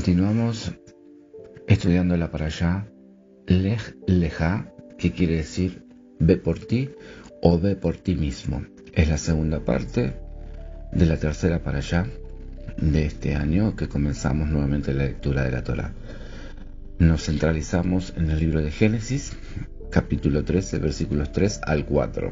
Continuamos estudiando la parashá Lej Lejá, que quiere decir ve por ti o ve por ti mismo. Es la segunda parte de la tercera parashá de este año que comenzamos nuevamente la lectura de la Torá. Nos centralizamos en el libro de Génesis, capítulo 13, versículos 3 al 4.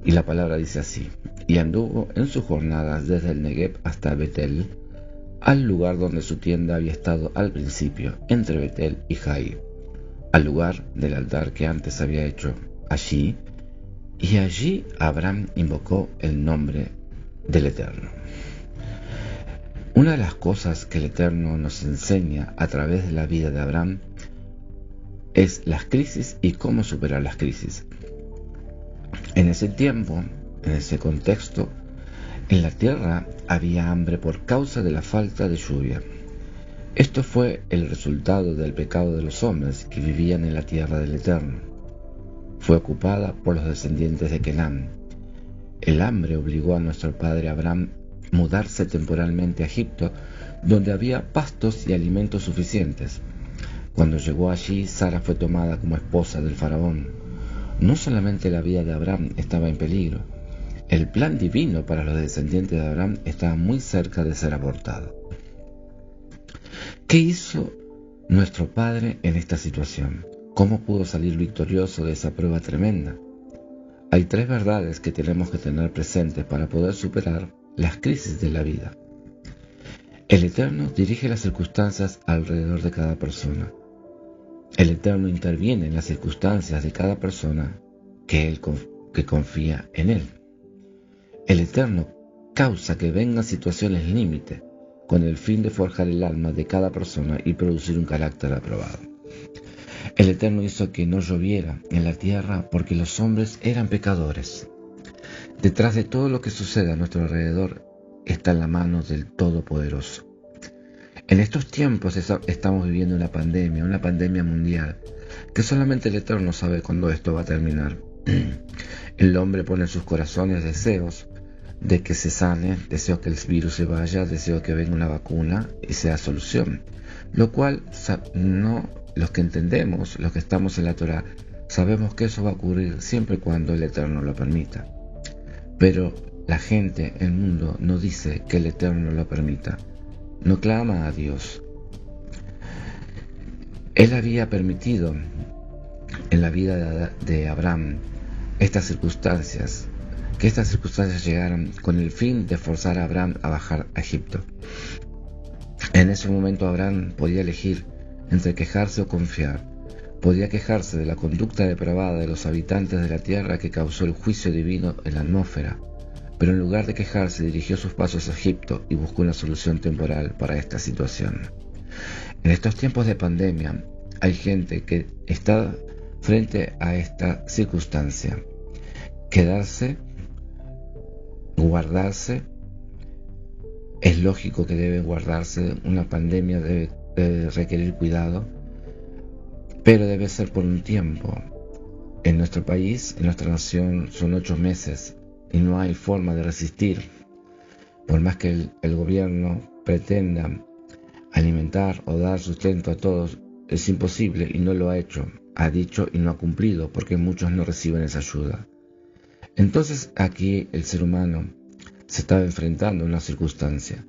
Y la palabra dice así: y anduvo en sus jornadas desde el Negev hasta Betel, al lugar donde su tienda había estado al principio, entre Betel y Jai, al lugar del altar que antes había hecho allí, y allí Abraham invocó el nombre del Eterno. Una de las cosas que el Eterno nos enseña a través de la vida de Abraham es las crisis y cómo superar las crisis. En ese tiempo, en ese contexto, en la tierra había hambre por causa de la falta de lluvia. Esto fue el resultado del pecado de los hombres que vivían en la tierra del Eterno. Fue ocupada por los descendientes de Canaán. El hambre obligó a nuestro padre Abraham a mudarse temporalmente a Egipto, donde había pastos y alimentos suficientes. Cuando llegó allí, Sara fue tomada como esposa del faraón. No solamente la vida de Abraham estaba en peligro, el plan divino para los descendientes de Abraham estaba muy cerca de ser abortado. ¿Qué hizo nuestro padre en esta situación? ¿Cómo pudo salir victorioso de esa prueba tremenda? Hay tres verdades que tenemos que tener presentes para poder superar las crisis de la vida. El Eterno dirige las circunstancias alrededor de cada persona. El Eterno interviene en las circunstancias de cada persona que confía en Él. El Eterno causa que vengan situaciones límite con el fin de forjar el alma de cada persona y producir un carácter aprobado. El Eterno hizo que no lloviera en la tierra porque los hombres eran pecadores. Detrás de todo lo que sucede a nuestro alrededor está la mano del Todopoderoso. En estos tiempos estamos viviendo una pandemia mundial, que solamente el Eterno sabe cuándo esto va a terminar. El hombre pone en sus corazones deseos de que se sane, deseo que el virus se vaya, deseo que venga una vacuna y sea solución. Lo cual los que entendemos, los que estamos en la Torá, sabemos que eso va a ocurrir siempre y cuando el Eterno lo permita. Pero la gente, el mundo, no dice que el Eterno lo permita. No clama a Dios. Él había permitido en la vida de Abraham que estas circunstancias llegaran con el fin de forzar a Abraham a bajar a Egipto. En ese momento Abraham podía elegir entre quejarse o confiar. Podía quejarse de la conducta depravada de los habitantes de la tierra que causó el juicio divino en la atmósfera, pero en lugar de quejarse dirigió sus pasos a Egipto y buscó una solución temporal para esta situación. En estos tiempos de pandemia hay gente que está frente a esta circunstancia. Quedarse, guardarse, es lógico que debe guardarse. Una pandemia debe requerir cuidado, pero debe ser por un tiempo. En nuestro país, en nuestra nación, son 8 meses y no hay forma de resistir. Por más que el gobierno pretenda alimentar o dar sustento a todos, es imposible y no lo ha hecho. Ha dicho y no ha cumplido porque muchos no reciben esa ayuda. Entonces aquí el ser humano se está enfrentando a una circunstancia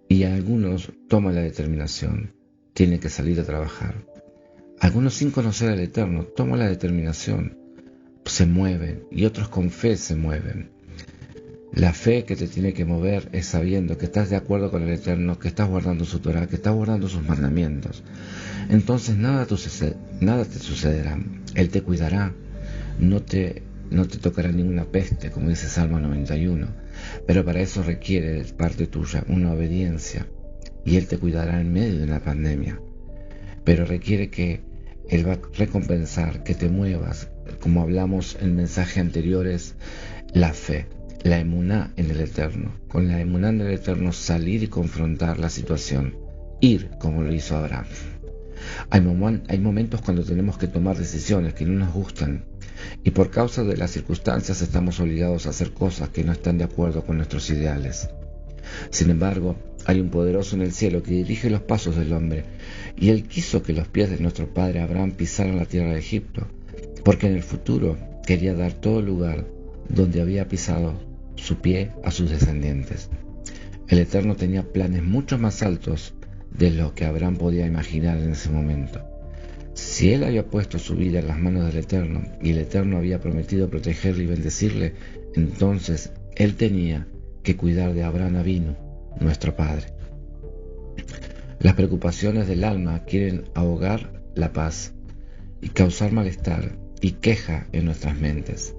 y algunos toman la determinación, tienen que salir a trabajar. Algunos sin conocer al Eterno toman la determinación, se mueven, y otros con fe se mueven. La fe que te tiene que mover es sabiendo que estás de acuerdo con el Eterno, que estás guardando su Torá, que estás guardando sus mandamientos. Entonces nada te sucederá. Él te cuidará, no te tocará ninguna peste, como dice Salmo 91, pero para eso requiere de parte tuya una obediencia, y Él te cuidará en medio de una pandemia. Pero requiere que Él va a recompensar, que te muevas, como hablamos en mensajes anteriores, la fe, la emuná en el Eterno. Con la emuná en el Eterno salir y confrontar la situación, ir como lo hizo Abraham. Hay momentos cuando tenemos que tomar decisiones que no nos gustan, y por causa de las circunstancias estamos obligados a hacer cosas que no están de acuerdo con nuestros ideales. Sin embargo, hay un poderoso en el cielo que dirige los pasos del hombre, y él quiso que los pies de nuestro padre Abraham pisaran la tierra de Egipto, porque en el futuro quería dar todo lugar donde había pisado su pie a sus descendientes. El Eterno tenía planes mucho más altos de lo que Abraham podía imaginar en ese momento. Si él había puesto su vida en las manos del Eterno y el Eterno había prometido protegerle y bendecirle, entonces él tenía que cuidar de Abraham Avinu, nuestro padre. Las preocupaciones del alma quieren ahogar la paz y causar malestar y queja en nuestras mentes.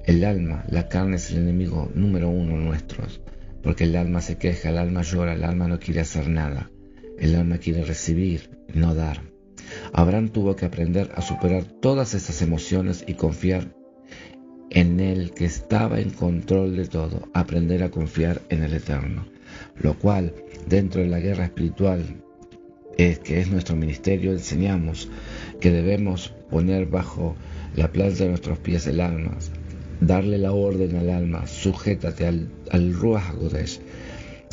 El alma, la carne, es el enemigo número uno nuestro, porque el alma se queja, el alma llora, el alma no quiere hacer nada. El alma quiere recibir, no dar. Abraham tuvo que aprender a superar todas esas emociones y confiar en el que estaba en control de todo, aprender a confiar en el Eterno, lo cual dentro de la guerra espiritual, que es nuestro ministerio, enseñamos que debemos poner bajo la planta de nuestros pies el alma, darle la orden al alma: sujétate al Ruach HaKodesh,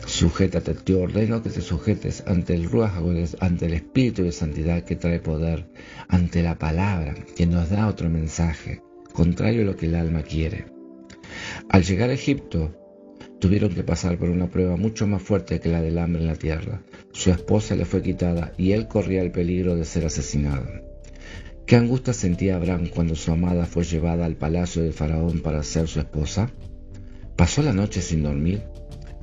sujétate, te ordeno que te sujetes ante el Ruach HaKodesh, ante el Espíritu de Santidad que trae poder, ante la palabra que nos da otro mensaje, contrario a lo que el alma quiere. Al llegar a Egipto, tuvieron que pasar por una prueba mucho más fuerte que la del hambre en la tierra. Su esposa le fue quitada y él corría el peligro de ser asesinado. ¿Qué angustia sentía Abraham cuando su amada fue llevada al palacio de Faraón para ser su esposa? Pasó la noche sin dormir,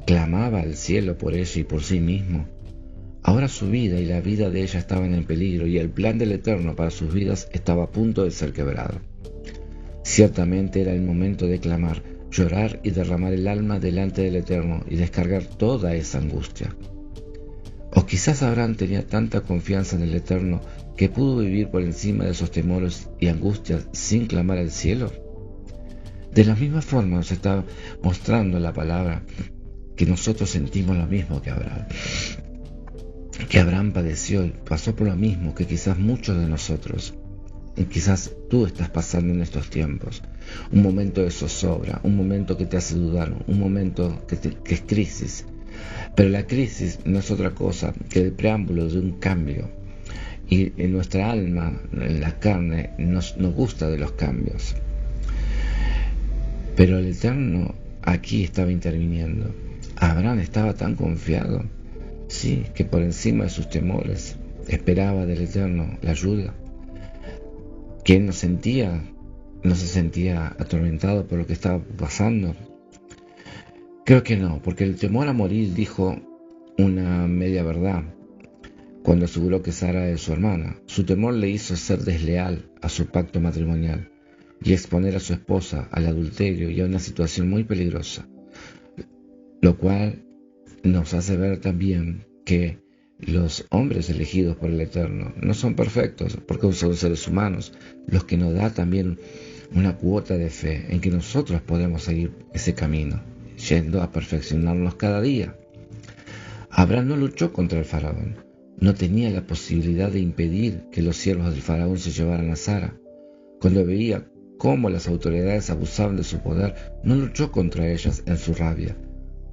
clamaba al cielo por ella y por sí mismo. Ahora su vida y la vida de ella estaban en peligro y el plan del Eterno para sus vidas estaba a punto de ser quebrado. Ciertamente era el momento de clamar, llorar y derramar el alma delante del Eterno y descargar toda esa angustia. O quizás Abraham tenía tanta confianza en el Eterno que pudo vivir por encima de esos temores y angustias sin clamar al cielo. De la misma forma nos está mostrando la palabra que nosotros sentimos lo mismo que Abraham. Que Abraham padeció y pasó por lo mismo que quizás muchos de nosotros. Y quizás tú estás pasando en estos tiempos. Un momento de zozobra, un momento que te hace dudar, un momento que es crisis. Pero la crisis no es otra cosa que el preámbulo de un cambio. Y en nuestra alma, en la carne, nos gusta de los cambios. Pero el Eterno aquí estaba interviniendo. Abraham estaba tan confiado, sí, que por encima de sus temores esperaba del Eterno la ayuda. Que él no se sentía atormentado por lo que estaba pasando. Creo que no, porque el temor a morir dijo una media verdad cuando aseguró que Sara es su hermana. Su temor le hizo ser desleal a su pacto matrimonial y exponer a su esposa al adulterio y a una situación muy peligrosa, lo cual nos hace ver también que los hombres elegidos por el Eterno no son perfectos, porque son seres humanos, los que nos da también una cuota de fe en que nosotros podemos seguir ese camino, yendo a perfeccionarnos cada día. Abraham no luchó contra el faraón, no tenía la posibilidad de impedir que los siervos del faraón se llevaran a Sara. Cuando veía cómo las autoridades abusaban de su poder, no luchó contra ellas en su rabia,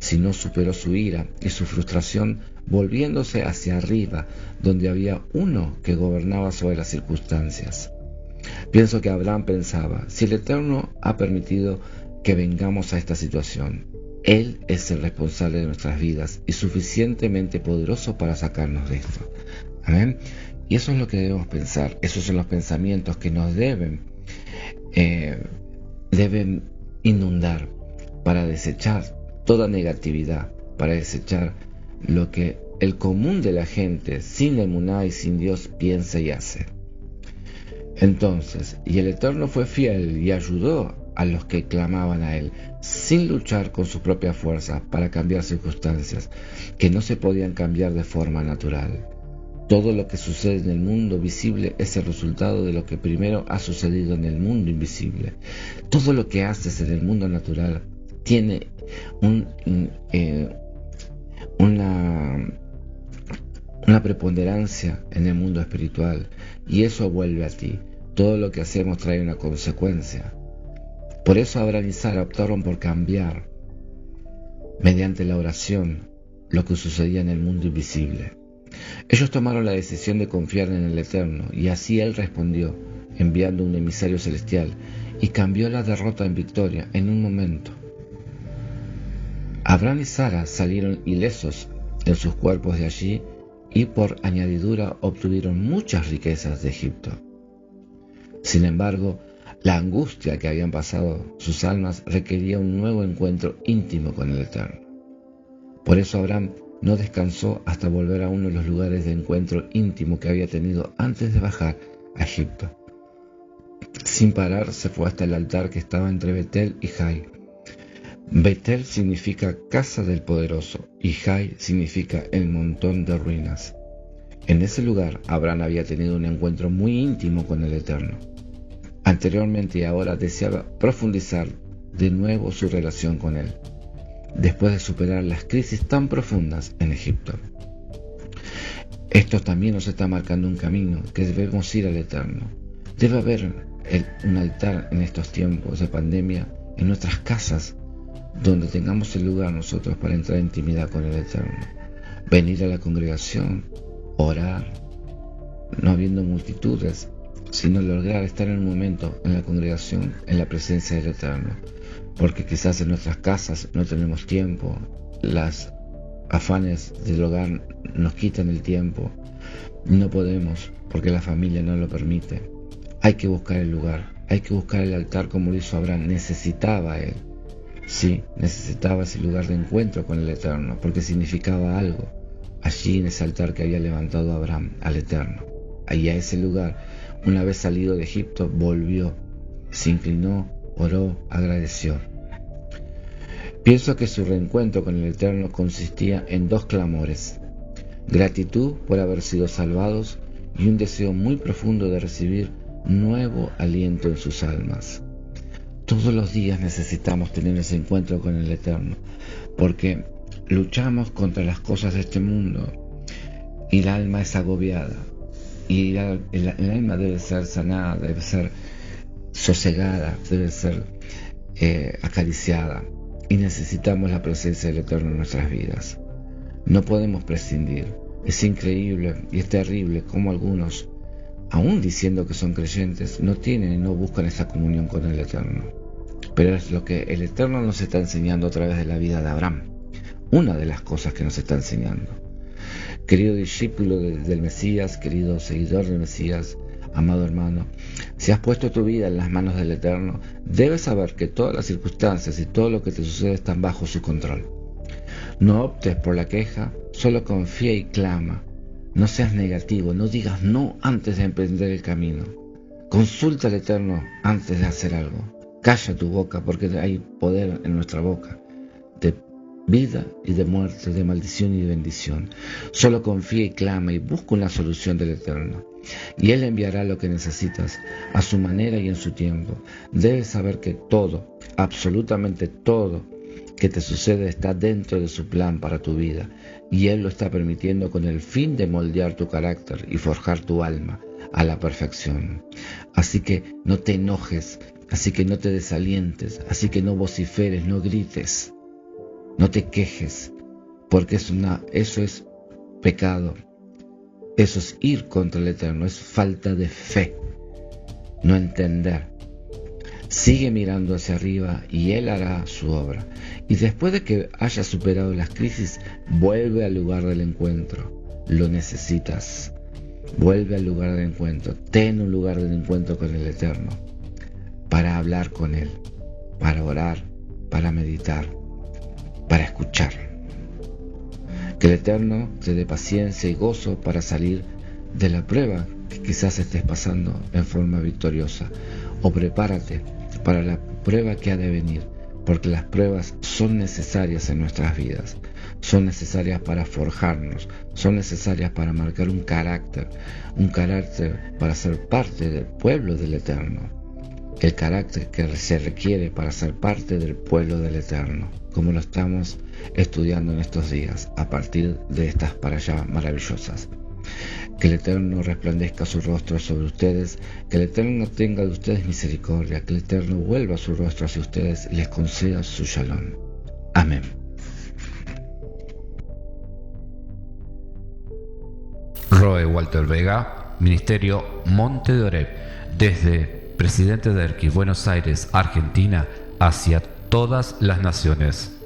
sino superó su ira y su frustración volviéndose hacia arriba, donde había uno que gobernaba sobre las circunstancias. Pienso que Abraham pensaba: si el Eterno ha permitido que vengamos a esta situación, Él es el responsable de nuestras vidas y suficientemente poderoso para sacarnos de esto. Amén. Y eso es lo que debemos pensar. Esos son los pensamientos que nos deben inundar para desechar toda negatividad, para desechar lo que el común de la gente sin emuná y sin Dios piensa y hace. Entonces, y el Eterno fue fiel y ayudó a los que clamaban a Él, sin luchar con sus propias fuerzas para cambiar circunstancias que no se podían cambiar de forma natural. Todo lo que sucede en el mundo visible es el resultado de lo que primero ha sucedido en el mundo invisible. Todo lo que haces en el mundo natural tiene una preponderancia en el mundo espiritual, y eso vuelve a ti. Todo lo que hacemos trae una consecuencia. Por eso Abraham y Sara optaron por cambiar mediante la oración lo que sucedía en el mundo invisible. Ellos tomaron la decisión de confiar en el Eterno, y así Él respondió, enviando un emisario celestial, y cambió la derrota en victoria en un momento. Abraham y Sara salieron ilesos en sus cuerpos de allí, y por añadidura obtuvieron muchas riquezas de Egipto. Sin embargo, la angustia que habían pasado sus almas requería un nuevo encuentro íntimo con el Eterno. Por eso Abraham no descansó hasta volver a uno de los lugares de encuentro íntimo que había tenido antes de bajar a Egipto. Sin parar se fue hasta el altar que estaba entre Betel y Jai. Betel significa casa del poderoso y Jai significa el montón de ruinas. En ese lugar Abraham había tenido un encuentro muy íntimo con el Eterno. Anteriormente y ahora deseaba profundizar de nuevo su relación con él, después de superar las crisis tan profundas en Egipto. Esto también nos está marcando un camino que debemos ir al Eterno. Debe haber un altar en estos tiempos de pandemia en nuestras casas, donde tengamos el lugar nosotros para entrar en intimidad con el Eterno. Venir a la congregación, orar, no habiendo multitudes, sino lograr estar en un momento en la congregación, en la presencia del Eterno. Porque quizás en nuestras casas no tenemos tiempo, las afanes del hogar nos quitan el tiempo, no podemos porque la familia no lo permite. Hay que buscar el lugar, hay que buscar el altar como lo hizo Abraham. Necesitaba él, sí, necesitaba ese lugar de encuentro con el Eterno, porque significaba algo allí en ese altar que había levantado Abraham al Eterno. Allí a ese lugar, una vez salido de Egipto, volvió, se inclinó, oró, agradeció. Pienso que su reencuentro con el Eterno consistía en dos clamores: gratitud por haber sido salvados y un deseo muy profundo de recibir nuevo aliento en sus almas. Todos los días necesitamos tener ese encuentro con el Eterno, porque luchamos contra las cosas de este mundo y el alma es agobiada, y el alma debe ser sanada, debe ser sosegada, debe ser acariciada, y necesitamos la presencia del Eterno en nuestras vidas. No podemos prescindir. Es increíble y es terrible cómo algunos, aún diciendo que son creyentes, no tienen y no buscan esa comunión con el Eterno. Pero es lo que el Eterno nos está enseñando a través de la vida de Abraham. Una de las cosas que nos está enseñando. Querido discípulo del Mesías, querido seguidor del Mesías, amado hermano, si has puesto tu vida en las manos del Eterno, debes saber que todas las circunstancias y todo lo que te sucede están bajo su control. No optes por la queja, solo confía y clama. No seas negativo, no digas no antes de emprender el camino. Consulta al Eterno antes de hacer algo. Calla tu boca, porque hay poder en nuestra boca, de vida y de muerte, de maldición y de bendición. Solo confía y clama y busca una solución del Eterno, y Él enviará lo que necesitas a su manera y en su tiempo. Debes saber que todo, absolutamente todo que te sucede está dentro de su plan para tu vida, y Él lo está permitiendo con el fin de moldear tu carácter y forjar tu alma a la perfección. Así que no te enojes, así que no te desalientes, así que no vociferes, no grites, no te quejes, porque eso es pecado, eso es ir contra el Eterno, es falta de fe, no entender. Sigue mirando hacia arriba y Él hará su obra. Y después de que hayas superado las crisis, vuelve al lugar del encuentro. Lo necesitas. Vuelve al lugar del encuentro. Ten un lugar del encuentro con el Eterno, para hablar con Él, para orar, para meditar, para escuchar. Que el Eterno te dé paciencia y gozo para salir de la prueba que quizás estés pasando en forma victoriosa. O prepárate para la prueba que ha de venir, porque las pruebas son necesarias en nuestras vidas, son necesarias para forjarnos, son necesarias para marcar un carácter para ser parte del pueblo del Eterno, el carácter que se requiere para ser parte del pueblo del Eterno, como lo estamos estudiando en estos días a partir de estas parashá maravillosas. Que el Eterno resplandezca su rostro sobre ustedes, que el Eterno tenga de ustedes misericordia, que el Eterno vuelva su rostro hacia ustedes y les conceda su shalom. Amén. Roe Walter Vega, Ministerio Monte de Oreb, desde Presidente Derqui, Buenos Aires, Argentina, hacia todas las naciones.